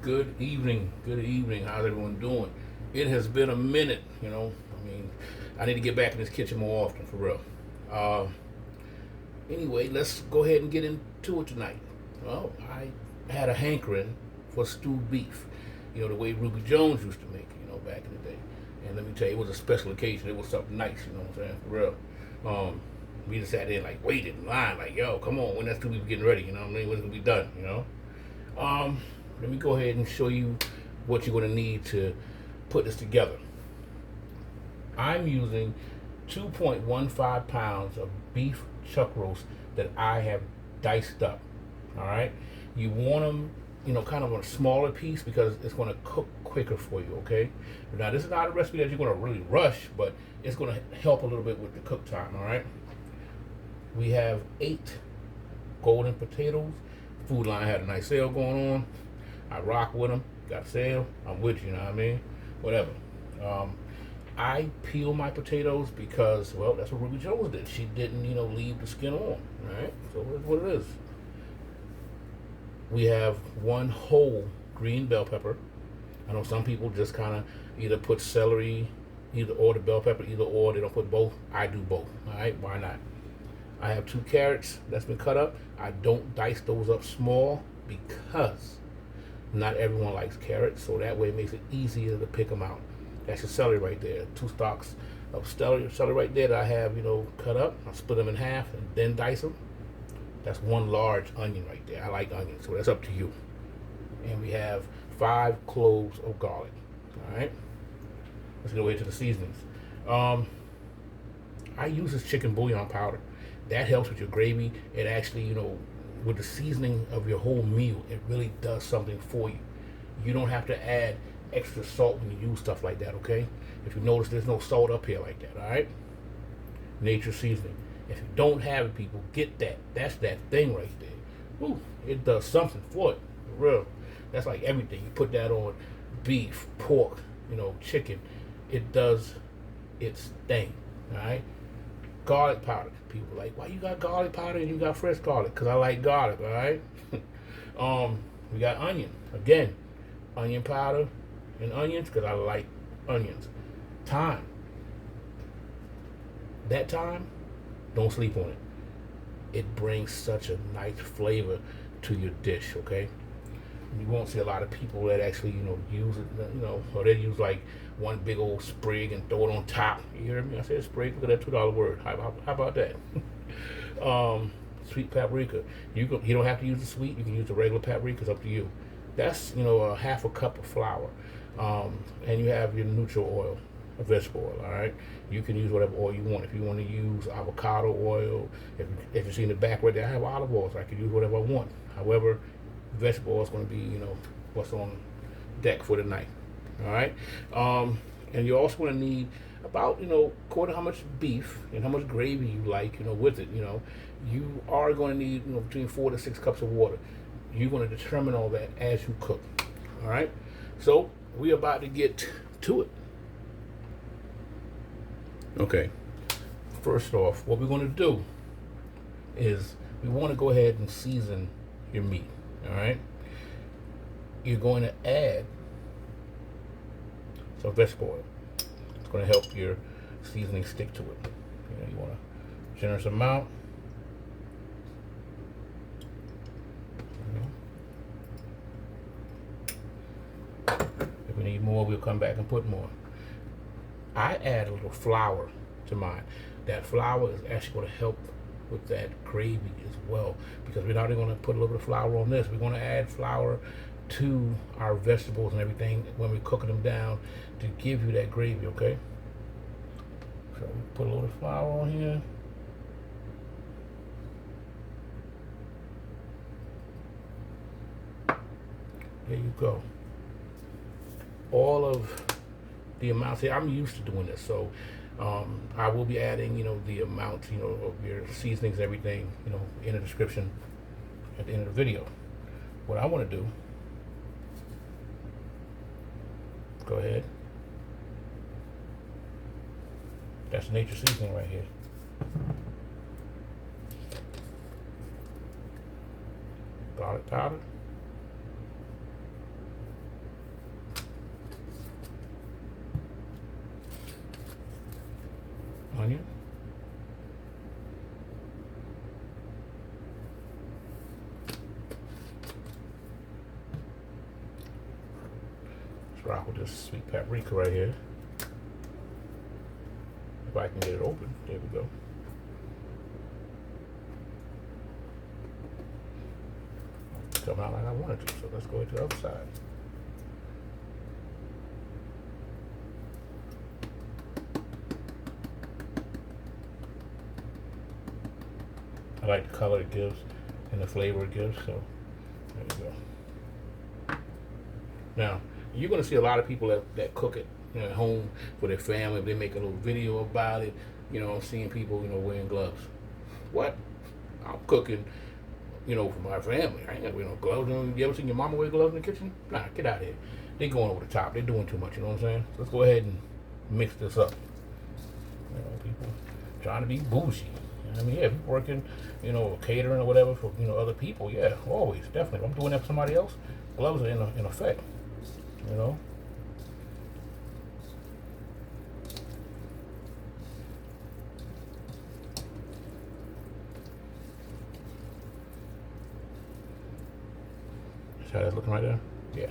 Good evening. Good evening. How's everyone doing? It has been a minute, you know. I mean, I need to get back in this kitchen more often, for real. Uh, anyway, let's go ahead and get into it tonight. Well, I had a hankering for stewed beef, the way Ruby Jones used to make, back in the day. And let me tell you, it was a special occasion. It was something nice, you know what I'm saying, for real. We just sat there and like waited in line, like, yo, come on, when that stewed beef getting ready, you know what I mean? When it's gonna be done, you know? Um, Let me go ahead and show you what you're going to need to put this together. I'm using 2.15 pounds of beef chuck roast that I have diced up. All right, you want them, kind of on a smaller piece because it's going to cook quicker for you. Okay, now this is not a recipe that you're going to really rush, but it's going to help a little bit with the cook time. All right, we have 8 golden potatoes. Food Line had a nice sale going on. I rock with them. Got a sale. I'm with you. You know what I mean? Whatever. I peel my potatoes because, well, that's what Ruby Jones did. She didn't, leave the skin on. Right? So that's what it is. We have 1 whole green bell pepper. I know some people just kind of either put celery, either or the bell pepper, either or. They don't put both. I do both. All right? Why not? I have 2 carrots that's been cut up. I don't dice those up small because not everyone likes carrots, so that way it makes it easier to pick them out. That's your celery right there. 2 stalks of celery right there that I have, cut up. I split them in half and then dice them. That's 1 large onion right there. I like onions, so that's up to you. And we have 5 cloves of garlic. All right. Let's go into the seasonings. I use this chicken bouillon powder. That helps with your gravy. It actually, with the seasoning of your whole meal, it really does something for you. You don't have to add extra salt when you use stuff like that, okay? If you notice, there's no salt up here like that, all right? Nature seasoning. If you don't have it, people, get that. That's that thing right there. Ooh, it does something for it, for real. That's like everything. You put that on beef, pork, chicken. It does its thing, all right? Garlic powder. People are like, why you got garlic powder and you got fresh garlic? Because I like garlic, all right? We got onion. Again, onion powder and onions because I like onions. Thyme. That thyme, don't sleep on it. It brings such a nice flavor to your dish, okay? You won't see a lot of people that actually, use it, or they use like one big old sprig and throw it on top. You hear me? I said sprig. Look at that $2 word. How about that? Sweet paprika. You don't have to use the sweet. You can use the regular paprika. It's up to you. That's a half a cup of flour, and you have your neutral oil, a vegetable oil. All right. You can use whatever oil you want. If you want to use avocado oil, if you see in the back right there, I have olive oil, so I can use whatever I want. However, vegetable oil is going to be, what's on deck for the night. All right. And you're also going to need about, quarter how much beef and how much gravy you like, with it. You are going to need, between 4 to 6 cups of water. You're going to determine all that as you cook. All right. So we're about to get to it. Okay. First off, what we're going to do is we want to go ahead and season your meat. All right. You're going to add some vegetable oil. It's going to help your seasoning stick to it. You want a generous amount. If we need more, we'll come back and put more. I add a little flour to mine. That flour is actually going to help with that gravy as well, because we're not only going to put a little bit of flour on this, we're going to add flour to our vegetables and everything when we're cooking them down to give you that gravy, okay? So we put a little flour on here. There you go. All of the amounts here, I'm used to doing this, so I will be adding, the amount, of your seasonings, everything, in the description at the end of the video. What I want to do, go ahead. That's nature seasoning right here. Garlic powder. rock with this sweet paprika right here. If I can get it open, there we go. Come out like I wanted to, so let's go to the other side. I like the color it gives and the flavor it gives, so there you go. Now, you're going to see a lot of people that cook it, you know, at home for their family. They make a little video about it. You know, I'm seeing people, you know, wearing gloves. What? I'm cooking, you know, for my family. I ain't got to wear no gloves. You ever seen your mama wear gloves in the kitchen? Nah, get out of here. They going over the top. They're doing too much, you know what I'm saying? So let's go ahead and mix this up. You know, people trying to be bougie. You know what I mean? Yeah, if you're working, you know, catering or whatever for, you know, other people, yeah, always, definitely. If I'm doing that for somebody else, gloves are in effect, you know? See how that's looking right there? Yeah.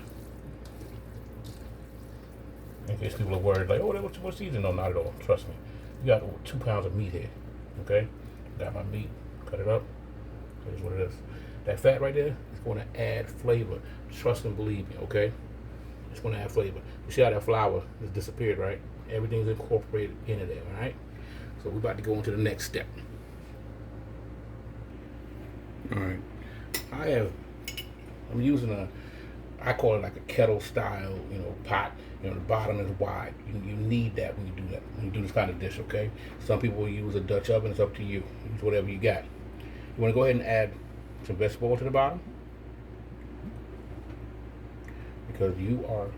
In case people are worried, like, oh, what's seasoning? No, not at all. Trust me. You got 2 pounds of meat here. Okay? Got my meat. Cut it up. Here's what it is. That fat right there is going to add flavor. Trust and believe me, okay? It's going to add flavor. You see how that flour has disappeared, right? Everything's incorporated into there, all right? So we're about to go into the next step. All right. I'm using I call it like a kettle style, you know, pot. You know, the bottom is wide. You need that when you do that. When you do this kind of dish, okay? Some people will use a Dutch oven. It's up to you. Use whatever you got. You want to go ahead and add some vegetable oil to the bottom, because you are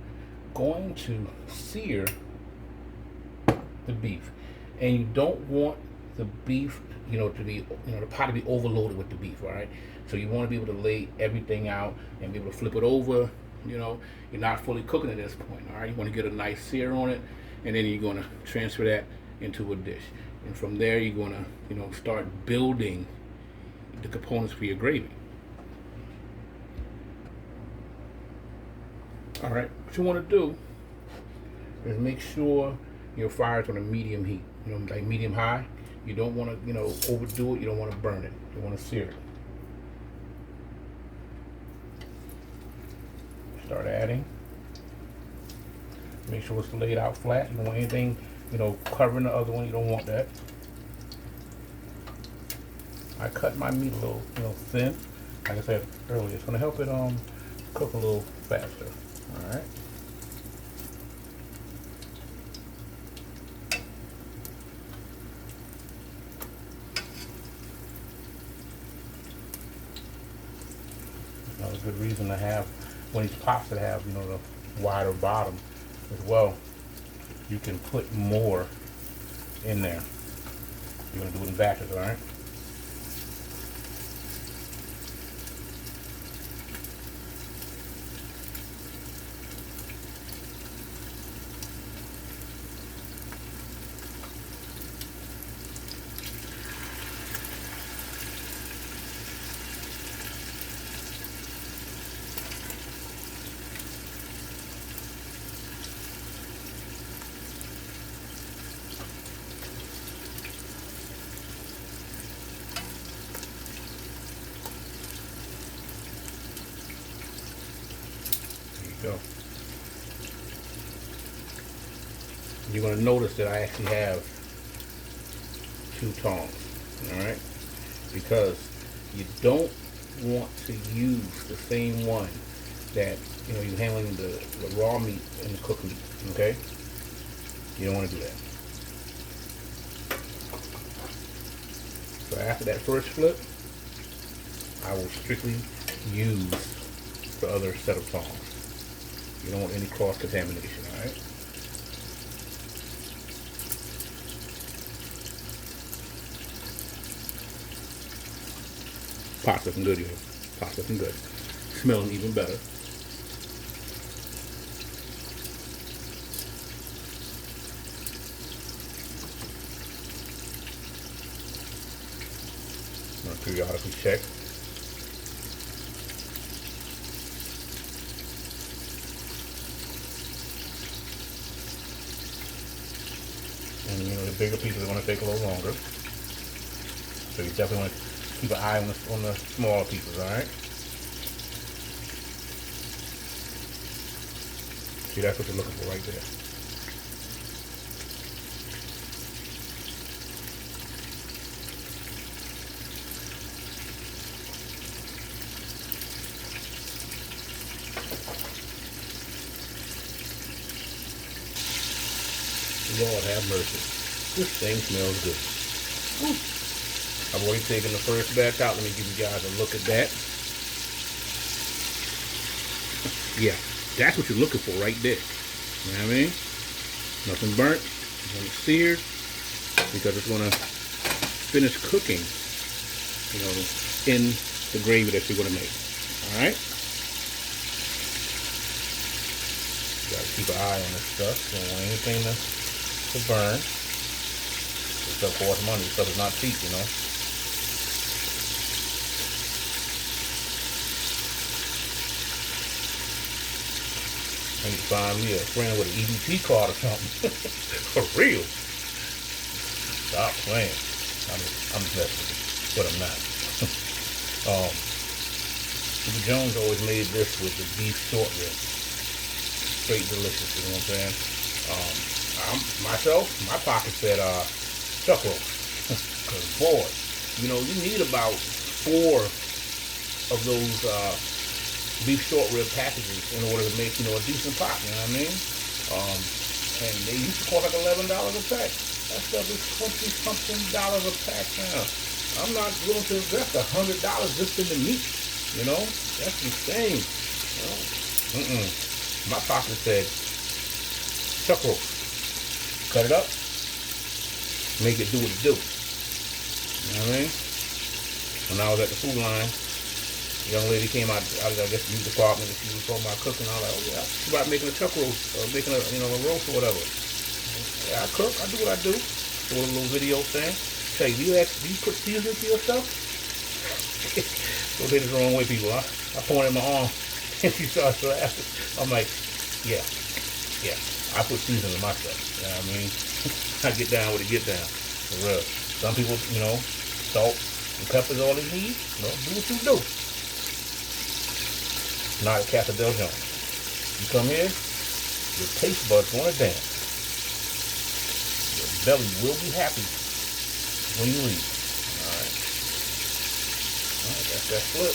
going to sear the beef, and you don't want the beef, you know, to be, you know, the pot to be overloaded with the beef. All right. So you want to be able to lay everything out and be able to flip it over. You know, you're not fully cooking at this point, all right? You want to get a nice sear on it, and then you're going to transfer that into a dish. And from there, you're going to, you know, start building the components for your gravy. All right, what you want to do is make sure your fire is on a medium heat, you know, like medium high. You don't want to, you know, overdo it. You don't want to burn it. You want to sear it. Start adding. Make sure it's laid out flat. You don't want anything, you know, covering the other one. You don't want that. I cut my meat a little, you know, thin. Like I said earlier, it's going to help it cook a little faster. All right. Another good reason to have one of these pots that have, you know, the wider bottom as well. You can put more in there. You're gonna do it in batches, all right? Go. You're going to notice that I actually have 2 tongs, all right? Because you don't want to use the same one that, you know, you're handling the raw meat and the cooked meat, okay? You don't want to do that. So after that first flip, I will strictly use the other set of tongs. You don't want any cross-contamination, all right? Pot's looking good, y'all. Pot's looking good. Smelling even better. I'm gonna periodically check. bigger pieces are going to take a little longer. So you definitely want to keep an eye on the smaller pieces, all right? See, that's what you're looking for right there. Lord have mercy. This thing smells good. Woo. I've already taken the first batch out. Let me give you guys a look at that. Yeah, that's what you're looking for right there. You know what I mean? Nothing burnt. You want it seared because it's going to finish cooking, you know, in the gravy that you're going to make. All right? You got to keep an eye on this stuff. You don't want anything to burn. This stuff costs money. This stuff is not cheap, you know. I need to find me a friend with an EBT card or something. For real. Stop playing. I'm just messing with you, but I'm not. Super Jones always made this with the beef short rib. Straight delicious, you know what I'm saying? Myself, my pocket said chuck roast. Because boy, you know, you need about 4 of those beef short rib packages in order to make, you know, a decent pot, you know what I mean? And they used to cost like $11 a pack. That stuff is $20-something a pack now. I'm not willing to invest $100 just in the meat, you know? That's insane, you know? My pocket said chuck roast. Cut it up, make it do what it do. You know what I mean? When I was at the food line, a young lady came out, I guess, the meat department, and she was talking about cooking. I was like, oh yeah, she's about making a chuck roast, or making a, you know, a roast or whatever. Yeah, I cook, I do what I do. So a little video thing. Say, do you put seasoning to your stuff? Don't take this the wrong way, people. I pointed at my arm, and she started laughing. I'm like, yeah. I put seasoning in my stuff. You know what I mean? I get down with it, get down. For real. Some people, you know, salt and pepper's all they need. You know, do what you do. Not at Casa Del Jones. You come here, your taste buds want to dance. Your belly will be happy when you leave. Alright. Alright, that's that flip.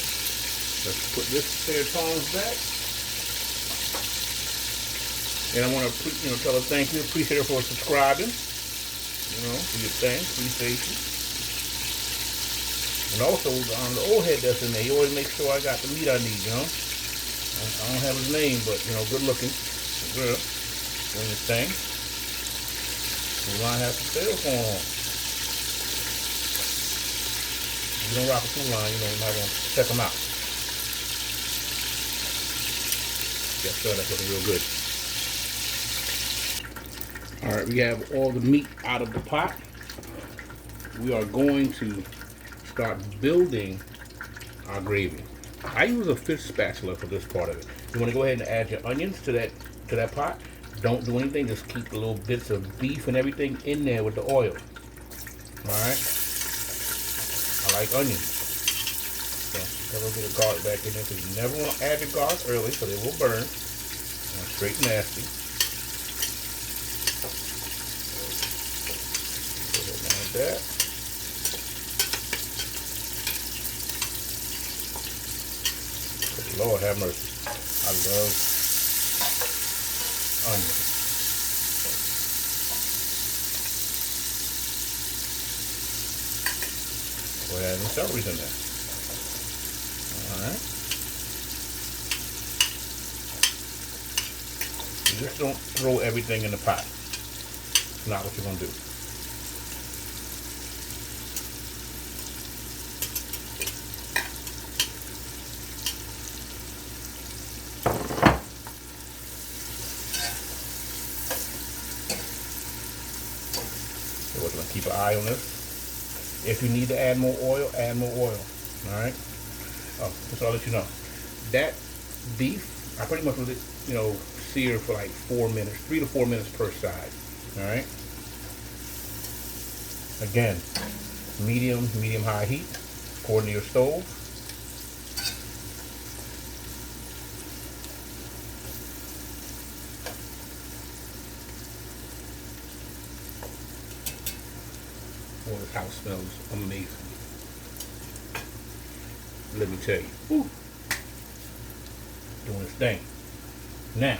Let's put this pair of tongs back. And I want to, you know, tell her thank you, appreciate her for subscribing. You know, do your thing, appreciate you. And also, on the old head that's in there, he always makes sure I got the meat I need, you know. I don't have his name, but, you know, good looking. Good. Doing his thing. We might have some sales going on. If you don't rock a food line, you know, you might want to check them out. Yes, sir, that's looking real good. Alright, we have all the meat out of the pot. We are going to start building our gravy. I use a fish spatula for this part of it. You want to go ahead and add your onions to that pot. Don't do anything, just keep the little bits of beef and everything in there with the oil. Alright? I like onions. So put a little bit of garlic back in there because you never want to add your garlic early because it will burn. Straight nasty. That. Lord have mercy. I love onions. Go ahead and celery's in there. Alright. You just don't throw everything in the pot. It's not what you're going to do. We're going to keep an eye on this. If you need to add more oil, add more oil. Alright? Oh, just so I'll let you know. That beef, I pretty much let it, you know, sear for like 4 minutes, 3 to 4 minutes per side. Alright? Again, medium high heat, according to your stove. Oh, this house smells amazing. Let me tell you. Woo. Doing this thing. Now,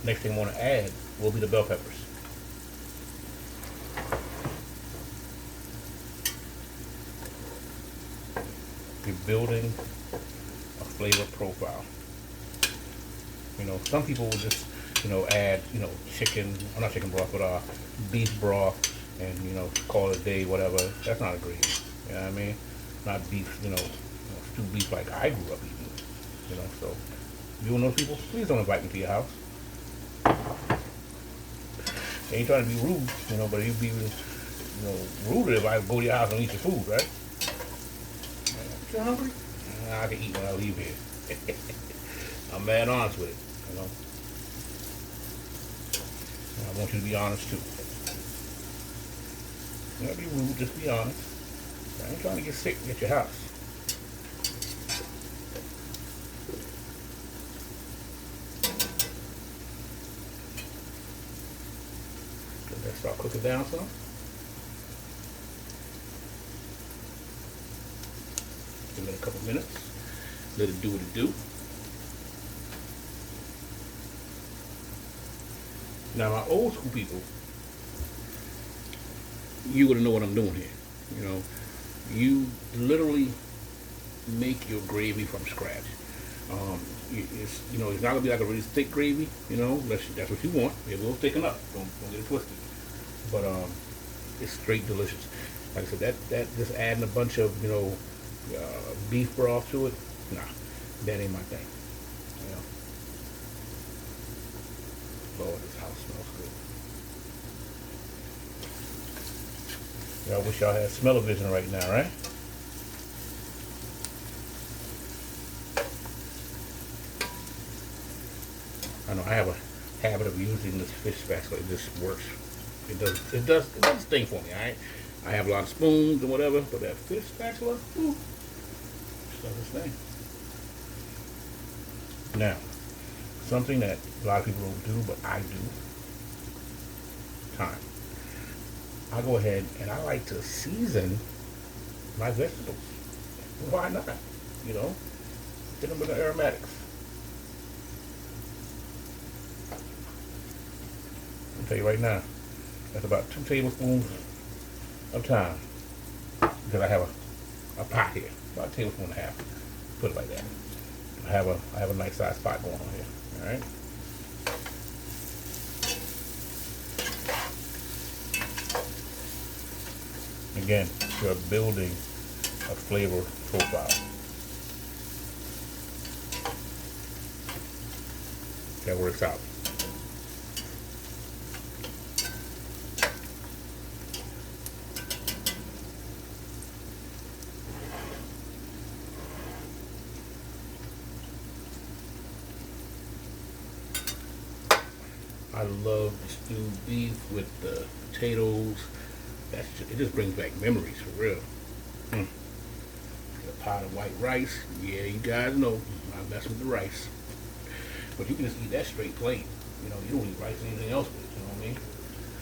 next thing I want to add will be the bell peppers. You're building a flavor profile. You know, some people will just, add, chicken, or not chicken broth, but beef broth, and, call it a day, whatever. That's not a gravy. You know what I mean? Not beef, stewed beef like I grew up eating. So you and those people, please don't invite me to your house. I ain't trying to be rude, but you'd be, ruder if I go to your house and eat your food, right? You hungry? I can eat when I leave here. I'm mad honest with it, I want you to be honest too. Don't be rude, just be honest. I ain't trying to get sick at your house. Let's start cooking down some. Give it a couple minutes. Let it do what it do. Now my old school people, you're gonna know what I'm doing here. You literally make your gravy from scratch. It's not gonna be like a really thick gravy. Unless that's what you want. It will thicken up. Don't get it twisted. But it's straight delicious. Like I said, that just adding a bunch of beef broth to it, nah, that ain't my thing. Lord, this house smells good. Y'all wish y'all had smell-o-vision right now, right? I know I have a habit of using this fish spatula. It just works. It does its thing for me, alright? I have a lot of spoons and whatever, but that fish spatula, whew, does its thing. Now, something that a lot of people don't do, but I do. Thyme. I go ahead and I like to season my vegetables. Why not? Get them with the aromatics. I'll tell you right now, that's about 2 tablespoons of thyme. Because I have a pot here, about a tablespoon and a half. Put it like that. I have a nice sized pot going on here. All right. Again, you're building a flavor profile. That works out. I love stewed beef with the potatoes. It just brings back memories for real. A pot of white rice. Yeah, you guys know I mess with the rice. But you can just eat that straight plain. You don't eat rice or anything else with it. You know what I mean?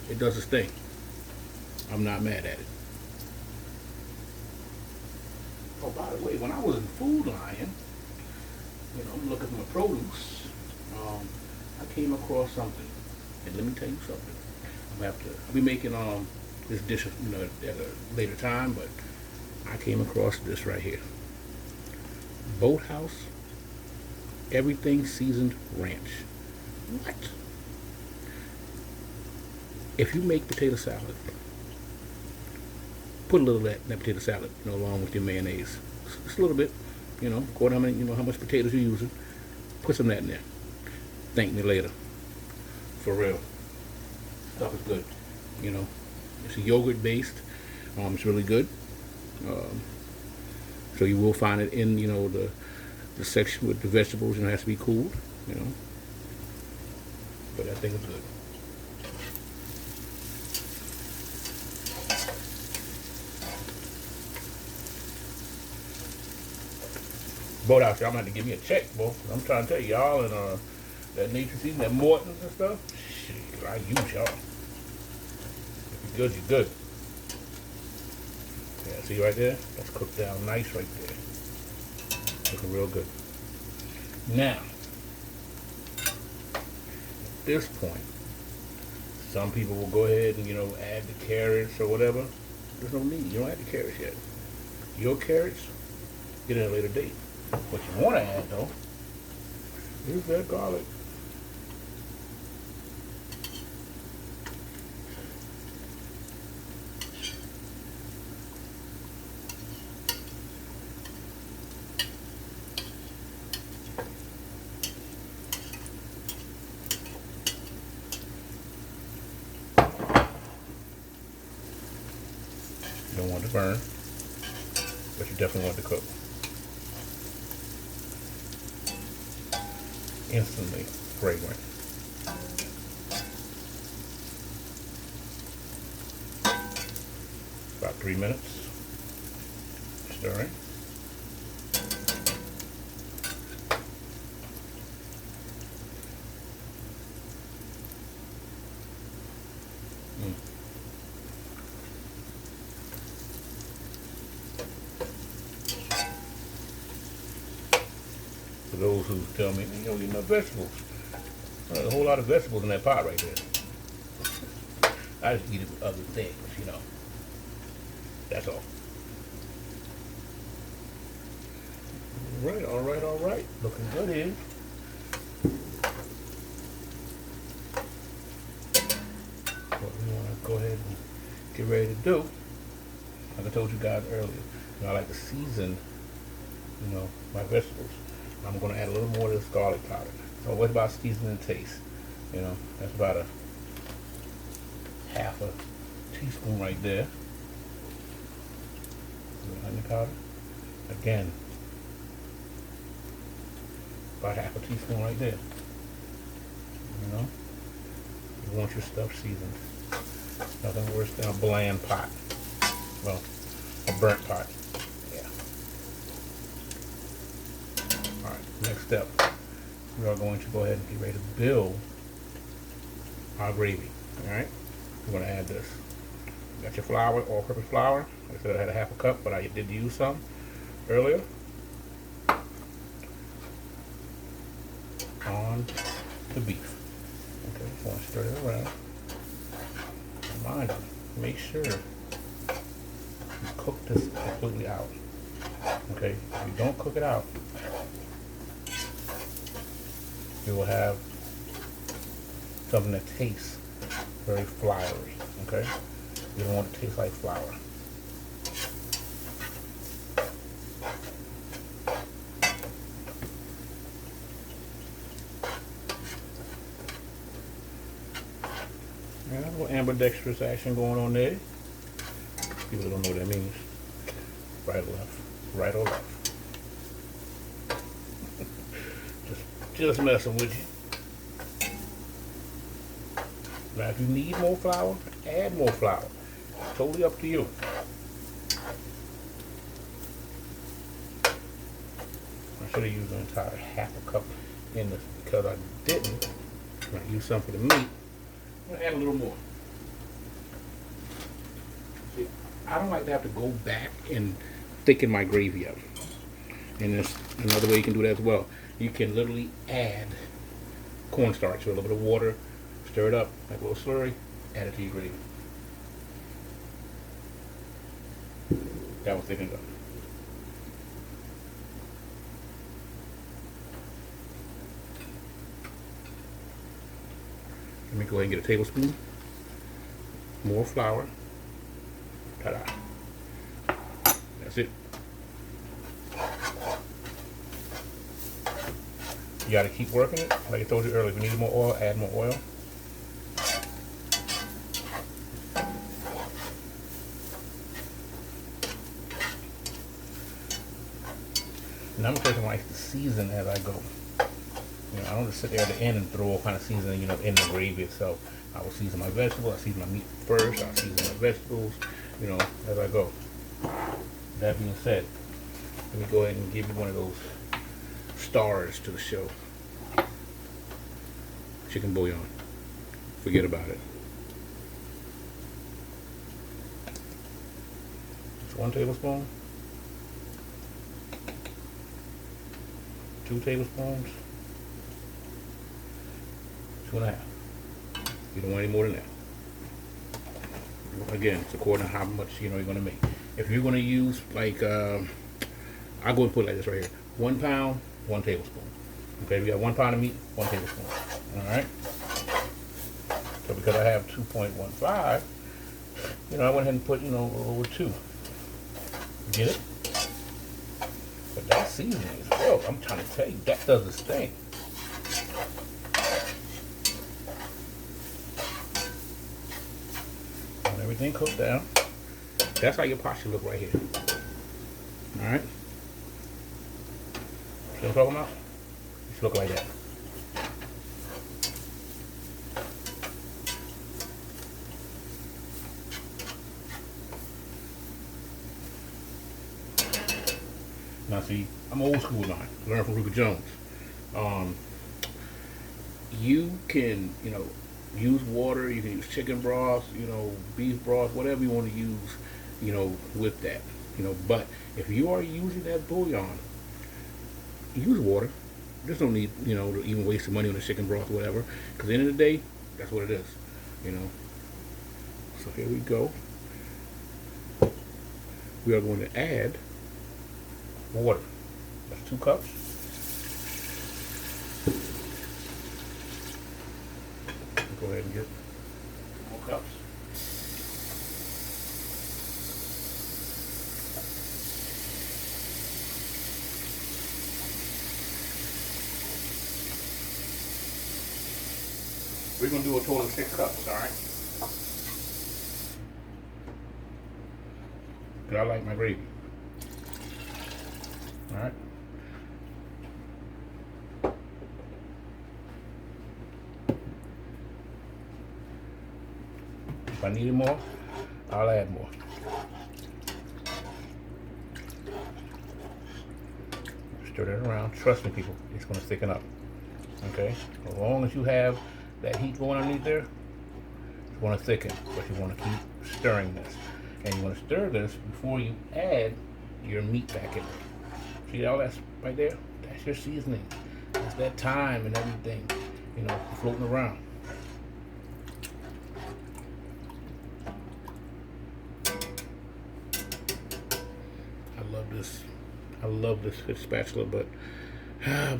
It does its thing. I'm not mad at it. Oh, by the way, when I was in Food Lion, looking for my produce, I came across something. And let me tell you something. I'll be making this dish at a later time, but I came across this right here. Boathouse everything seasoned ranch. What? If you make potato salad, put a little of that potato salad, along with your mayonnaise. Just a little bit, according to how much potatoes you're using. Put some of that in there. Thank me later. For real. Stuff is good. It's a yogurt based. It's really good. So you will find it in, the section with the vegetables. It has to be cooled. But that thing is good. boat out there. I'm gonna have to give me a check, boy. I'm trying to tell y'all, and that nature season, that Morton's and stuff. Shit, I use y'all. If you're good, you're good. Yeah, see right there? That's cooked down nice right there. Looking real good. Now, at this point, some people will go ahead and, add the carrots or whatever. There's no need. You don't add the carrots yet. Your carrots, get in at a later date. What you want to add, though, is that garlic. You don't want it to burn, but you definitely want it to cook. Instantly fragrant. About 3 minutes. Stirring. For those who tell me, you don't eat enough vegetables. There's a whole lot of vegetables in that pot right there. I just eat it with other things, That's all. All right. Looking good, is. What we want to go ahead and get ready to do, like I told you guys earlier, I like to season, my vegetables. I'm going to add a little more of this garlic powder. So what about seasoning taste? That's about a half a teaspoon right there. Onion powder. Again, about half a teaspoon right there. You want your stuff seasoned. Nothing worse than a bland pot. Well, a burnt pot. Yeah. Alright, next step. We are going to go ahead and get ready to build our gravy. Alright? We're going to add this. You got your flour, all-purpose flour. Like I said, I had a half a cup, but I did use some earlier. On the beef. Okay, just want to stir it around. Mind you, make sure you cook this completely out. Okay, if you don't cook it out, you will have something that tastes very floury. Okay, you don't want it to taste like flour. And a little ambidextrous action going on there. People don't know what that means. Right or left. Right or left. just messing with you. Now if you need more flour, add more flour. Totally up to you. I should have used an entire half a cup in this because I didn't. I'm going to use some for the meat. I'm going to add a little more. See, I don't like to have to go back and thicken my gravy up. And there's another way you can do that as well. You can literally add cornstarch with a little bit of water, stir it up like a little slurry, add it to your gravy. That will thicken it up. Let me go ahead and get a tablespoon. More flour. Ta-da. That's it. You got to keep working it. Like I told you earlier, if you need more oil, add more oil. And I'm a person who likes to season as I go. I don't just sit there at the end and throw all kind of seasoning, in the gravy itself. I will season my vegetables. I season my meat first. I'll season my vegetables, as I go. That being said, let me go ahead and give you one of those stars to the show. Chicken bouillon. Forget about it. It's 1 tablespoon. 2 tablespoons. 2.5. You don't want any more than that. Again, it's according to how much you're going to make. If you're going to use like, I'll go and put it like this right here: 1 pound, 1 tablespoon. Okay, we got 1 pound of meat, 1 tablespoon. All right. So because I have 2.15, I went ahead and put over 2. Get it? But that seasoning is well. I'm trying to tell you, that does its thing. When everything cooked down, that's how your pot should look right here. All right. See what I'm talking about? It should look like that. Now see, I'm old school now. Learn from Ruby Jones. You can, use water. You can use chicken broth, beef broth, whatever you want to use, with that, But if you are using that bouillon, use water. There's no need, to even waste the money on the chicken broth or whatever. Because at the end of the day, that's what it is, So here we go. We are going to add water. That's 2 cups. Go ahead and get more cups. We're going to do a total of 6 cups, all right? Because I like my gravy. All right. If I needed more, I'll add more. Stir that around. Trust me, people, it's going to thicken up. Okay? As long as you have that heat going underneath there, it's going to thicken. But you want to keep stirring this. And you want to stir this before you add your meat back in there. See all that's right there? That's your seasoning. That's that thyme and everything, floating around. I love this fish spatula, but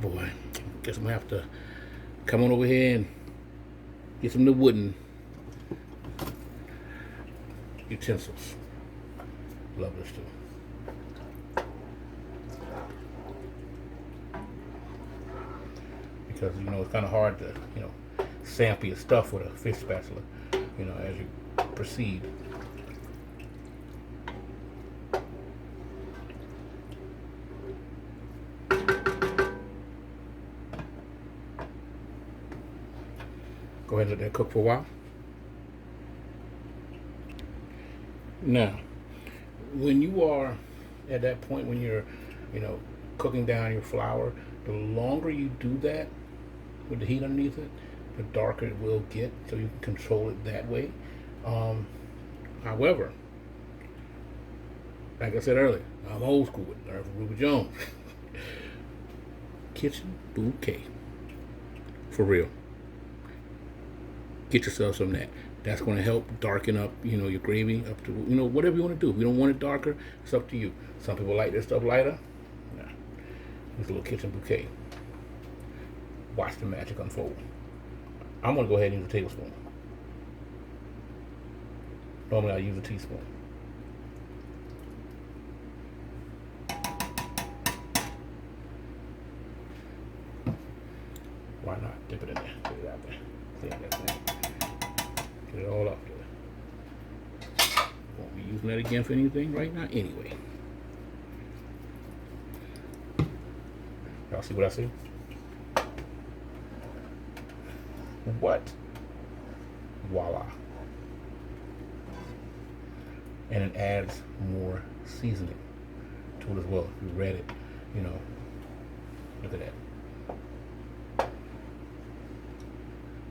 boy, guess I'm gonna have to come on over here and get some of the wooden utensils. Love this too. Because it's kind of hard to sample your stuff with a fish spatula as you proceed. Go ahead and let that cook for a while. Now, when you are at that point when you're cooking down your flour, the longer you do that with the heat underneath it, the darker it will get, so you can control it that way. However, like I said earlier, I'm old school with learn from Ruby Jones. Kitchen bouquet. For real. Get yourself some of that. That's going to help darken up, your gravy up to, whatever you want to do. If you don't want it darker, it's up to you. Some people like their stuff lighter. Nah. Use a little kitchen bouquet. Watch the magic unfold. I'm going to go ahead and use a tablespoon. Normally I use a teaspoon. Why not? Dip it in there. Get it out there. See how that's there. Get it all up there. Won't be using that again for anything right now anyway. Y'all see what I see? What? Voila. And it adds more seasoning to it as well. If you read it, Look at that.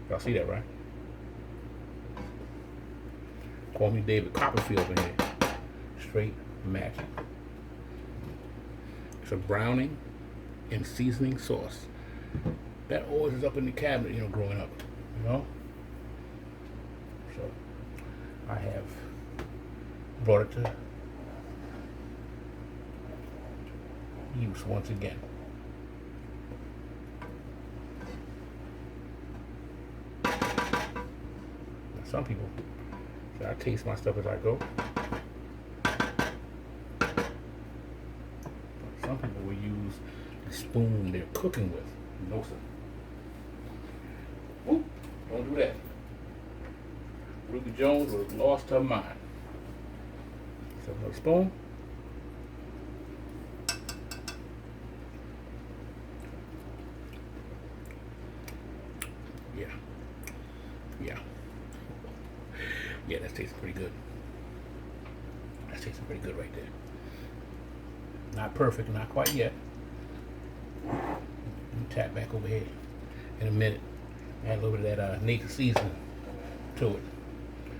Y'all see that, right? Call me David Copperfield in here. Straight magic. It's a browning and seasoning sauce. That always is up in the cabinet, you know, growing up, you know? So, I have brought it to use once again. Now, some people say I taste my stuff as I go. Some people will use the spoon they're cooking with. No, sir. Whoop, don't do that. Ruby Jones was lost her mind. So, another spoon. Yeah, that tastes pretty good. That tastes pretty good right there. Not perfect, not quite yet. Tap back over here in a minute. Add a little bit of that nature seasoning to it.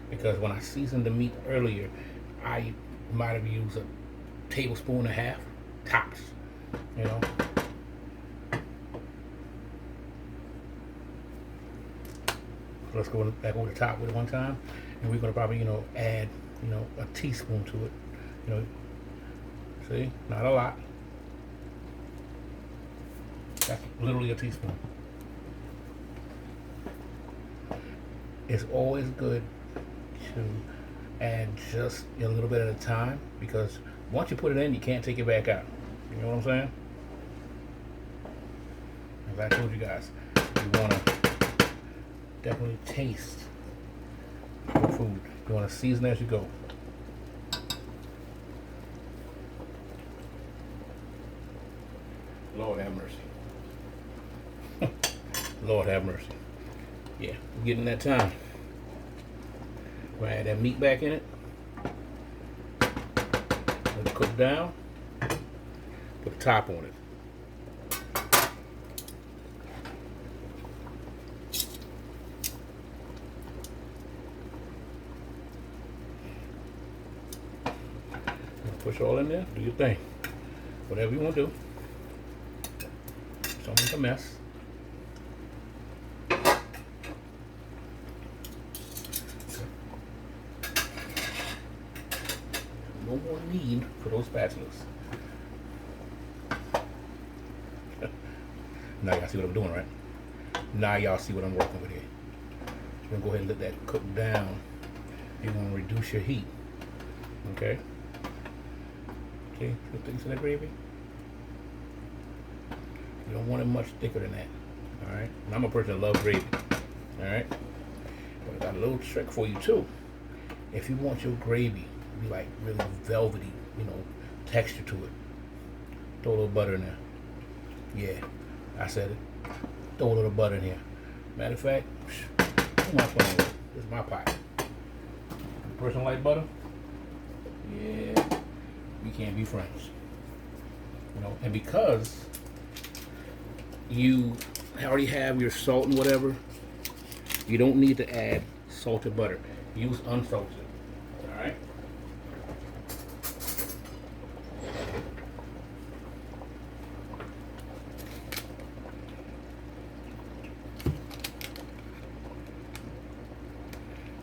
Because when I seasoned the meat earlier, I might have used a tablespoon and a half, tops, you know. So let's go back over the top with it one time. And we're gonna probably, you know, add, you know, a teaspoon to it. You know, see, not a lot. That's literally a teaspoon. It's always good to add just a little bit at a time, because once you put it in, you can't take it back out. You know what I'm saying? As I told you guys, you wanna definitely taste your food. You want to season as you go. Lord have mercy. Lord have mercy. Yeah, we're getting that time. We're gonna add that meat back in it. Let it cook down. Put the top on it. Push all in there, do your thing. Whatever you want to do. Don't make a mess. No more need for those spatulas. Now y'all see what I'm doing, right? Now y'all see what I'm working with here. You're gonna go ahead and let that cook down. You're gonna reduce your heat. Okay? Okay, good things in that gravy. You don't want it much thicker than that. Alright? And I'm a person that loves gravy. Alright? But I got a little trick for you too. If you want your gravy to be like really velvety, you know, texture to it, throw a little butter in there. Yeah, I said it. Throw a little butter in here. Matter of fact, who am I playing with? This is my pot. A person like butter? Yeah. We can't be friends, you know. And because you already have your salt and whatever, you don't need to add salted butter. Use unsalted. All right.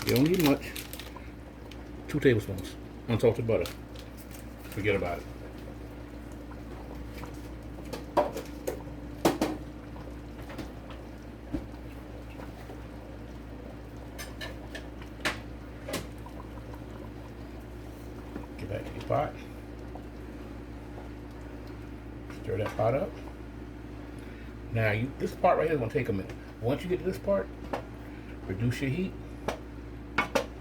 You don't need much. 2 tablespoons unsalted butter. Forget about it. Get back to your pot. Stir that pot up. Now, this part right here is going to take a minute. Once you get to this part, reduce your heat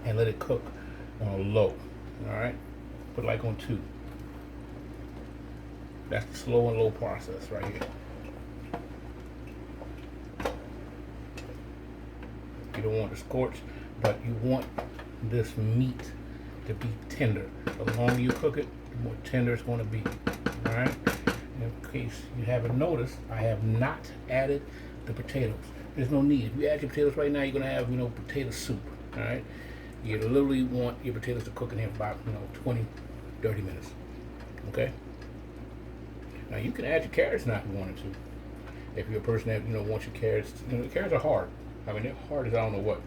and let it cook on a low. All right? Put it like on 2. That's the slow and low process right here. You don't want to scorch, but you want this meat to be tender. The longer you cook it, the more tender it's going to be. All right? And case you haven't noticed, I have not added the potatoes. There's no need. If you add your potatoes right now, you're gonna have, potato soup. All right. You literally want your potatoes to cook in here for about, 20, 30 minutes. Okay. Now you can add your carrots now if you wanted to. If you're a person that wants your carrots, the carrots are hard. I mean, they're hard as I don't know what.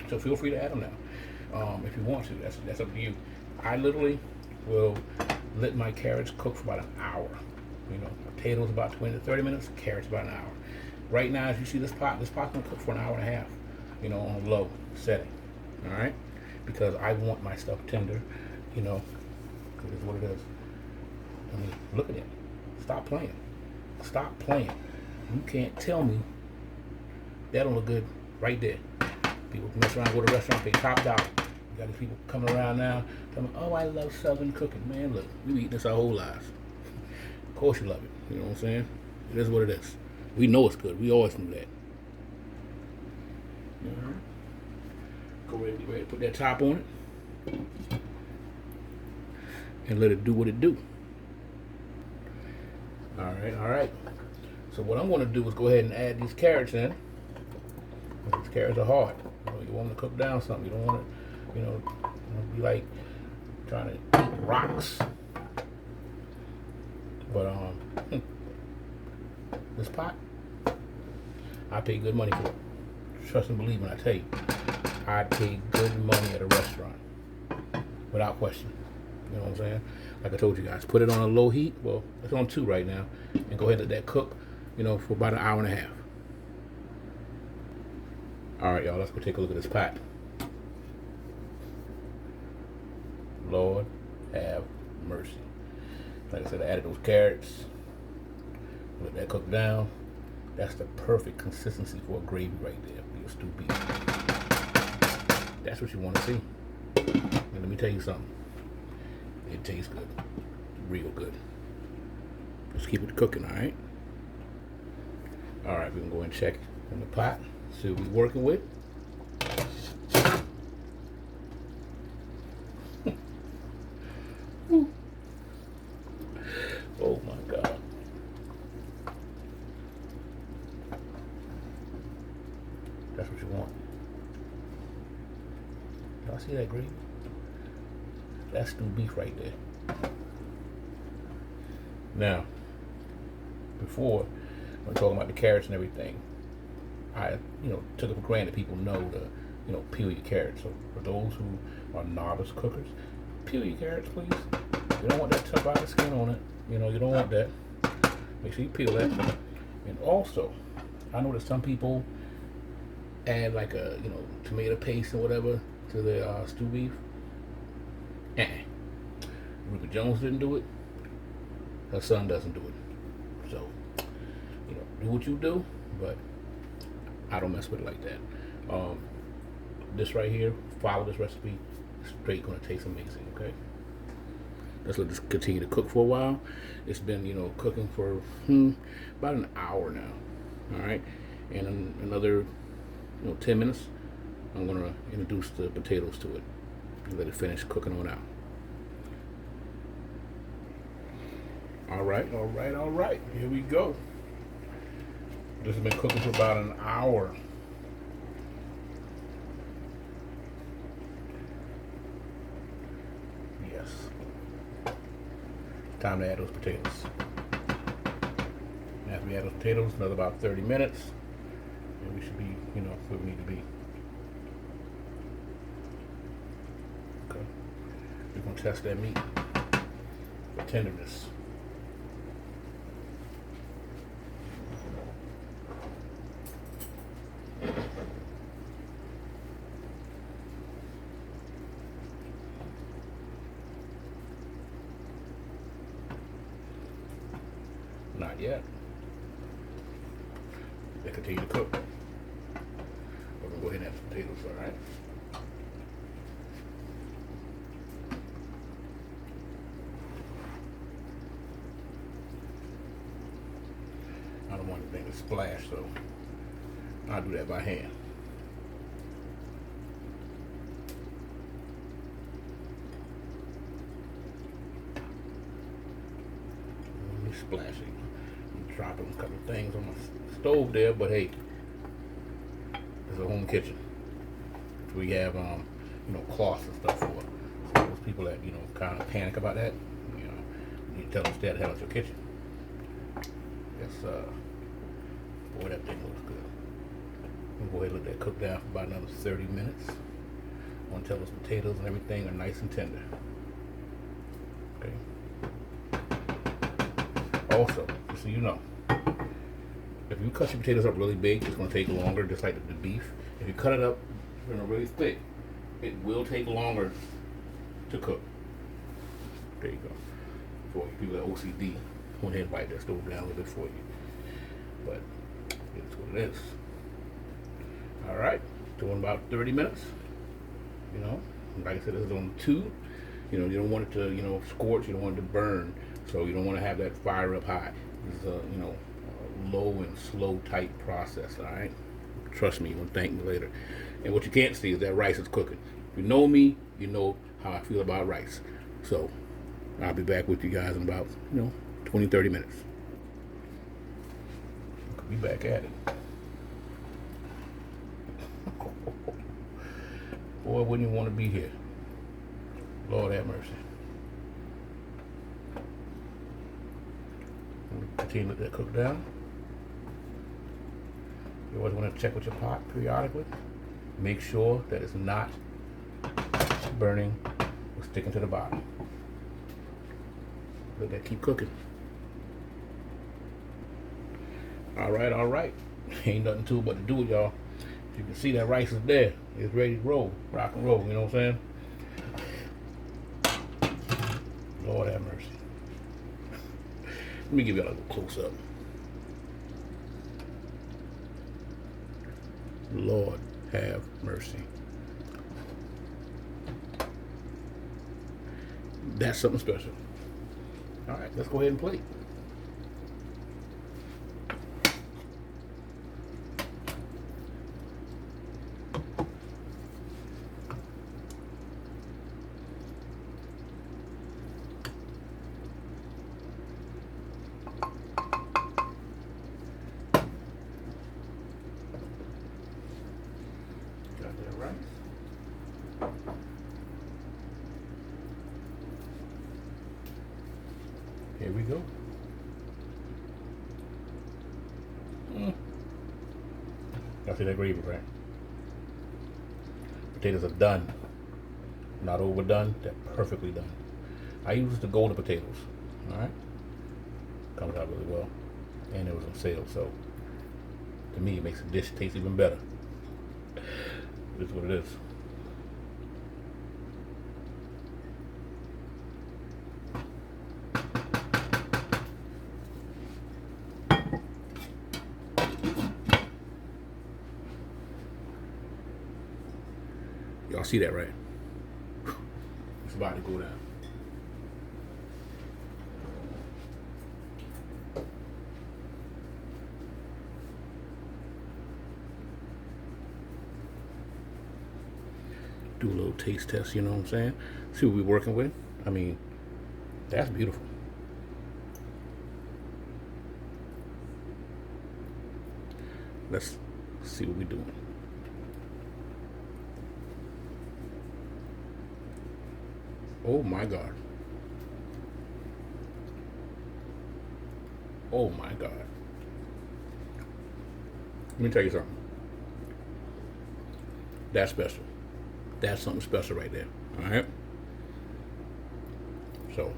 So feel free to add them now, if you want to. That's up to you. I literally will let my carrots cook for about an hour. Potatoes about 20 to 30 minutes, carrots about an hour. Right now, as you see this pot's gonna cook for an hour and a half, on low setting. All right, because I want my stuff tender. It is what it is. I mean, look at it. Stop playing. Stop playing. You can't tell me that don't look good right there. People mess around, go to a restaurant, they top dollar. You got these people coming around now, telling me, oh, I love Southern cooking. Man, look, we eat this our whole lives. Of course you love it. You know what I'm saying? It is what it is. We know it's good. We always knew that. Go ahead and get ready to put that top on it. And let it do what it do. Alright. So what I'm going to do is go ahead and add these carrots in. These carrots are hard. You want them to cook down something. You don't want it, be like trying to eat rocks. But this pot, I pay good money for it. Trust and believe when I tell you, I pay good money at a restaurant, without question. You know what I'm saying? Like I told you guys, put it on a low heat. Well, it's on 2 right now, and go ahead and let that cook, for about an hour and a half. All right, y'all, let's go take a look at this pot. Lord have mercy. Like I said, I added those carrots. Let that cook down. That's the perfect consistency for a gravy right there for your stewed beef. That's what you want to see. And let me tell you something. It tastes good. Real good. Let's keep it cooking, all right? All right, we can go and check in the pot. See what we're working with. Oh my God. That's what you want. Y'all see that gravy? That's stewed beef right there. Now, before, when talking about the carrots and everything, I, took it for granted people know to, peel your carrots. So for those who are novice cookers, peel your carrots, please. You don't want that tough outer skin on it. You don't want that. Make sure you peel that. And also, I know that some people add like a, tomato paste or whatever to their stewed beef. Rupert Jones didn't do it. Her son doesn't do it. So, do what you do, but I don't mess with it like that. This right here, follow this recipe, straight gonna taste amazing, okay? Let's let this continue to cook for a while. It's been, cooking for about an hour now. All right, and in another, 10 minutes, I'm gonna introduce the potatoes to it and let it finish cooking on out. All right. Here we go. This has been cooking for about an hour. Yes. Time to add those potatoes. After we add those potatoes, another about 30 minutes, and we should be, where we need to be. Okay. We're gonna test that meat for tenderness. Not yet. They continue to cook. We're gonna go ahead and add the potatoes, all right? I don't want anything to splash, so I'll do that by hand. splashing. I'm dropping a couple of things on my stove there, but hey, it's a home kitchen. We have cloths and stuff for. So those people that kind of panic about that, you tell them stay the hell out your kitchen. Yes, boy, that thing looks good. We'll go ahead and let that cook down for about another 30 minutes. Until those potatoes and everything are nice and tender. Okay. Also, just so you know, if you cut your potatoes up really big, it's going to take longer, just like the beef. If you cut it up really thick, it will take longer to cook. There you go. For people that OCD, go ahead and wipe that stove down a little bit for you. But it's what it is. All right, doing about 30 minutes. Like I said, this is on 2. You don't want it to, scorch. You don't want it to burn. So you don't want to have that fire up high. This is a low and slow type process. All right. Trust me, you're gonna thank me later. And what you can't see is that rice is cooking. If you know me, you know how I feel about rice. So I'll be back with you guys in about 20, 30 minutes. I'll be back at it. Boy, wouldn't you want to be here? Lord have mercy. Continue to let that cook down. You always want to check with your pot periodically. Make sure that it's not burning or sticking to the bottom. Let that keep cooking. All right. Ain't nothing to it but to do it, y'all. You can see that rice is there. It's ready to roll, rock and roll, you know what I'm saying? Lord have mercy. Let me give y'all a little close up. Lord have mercy. That's something special. All right, let's go ahead and plate. Here we go. Y'all see that gravy, right? Potatoes are done. Not overdone, they're perfectly done. I use the golden potatoes. Alright? Comes out really well. And it was on sale, so to me it makes the dish taste even better. It is what it is. Y'all see that, right? It's about to go down. Do a little taste test, you know what I'm saying? See what we're working with. I mean, that's beautiful. Let's see what we're doing. Oh my God. Oh my God. Let me tell you something. That's special. That's something special right there. Alright? So,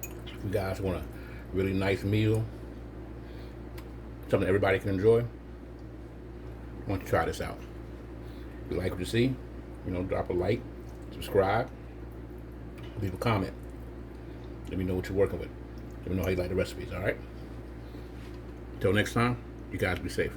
if you guys want a really nice meal, something everybody can enjoy, I want you to try this out. If you like what you see, drop a like, subscribe, leave a comment. Let me know what you're working with. Let me know how you like the recipes, alright? Until next time, you guys be safe.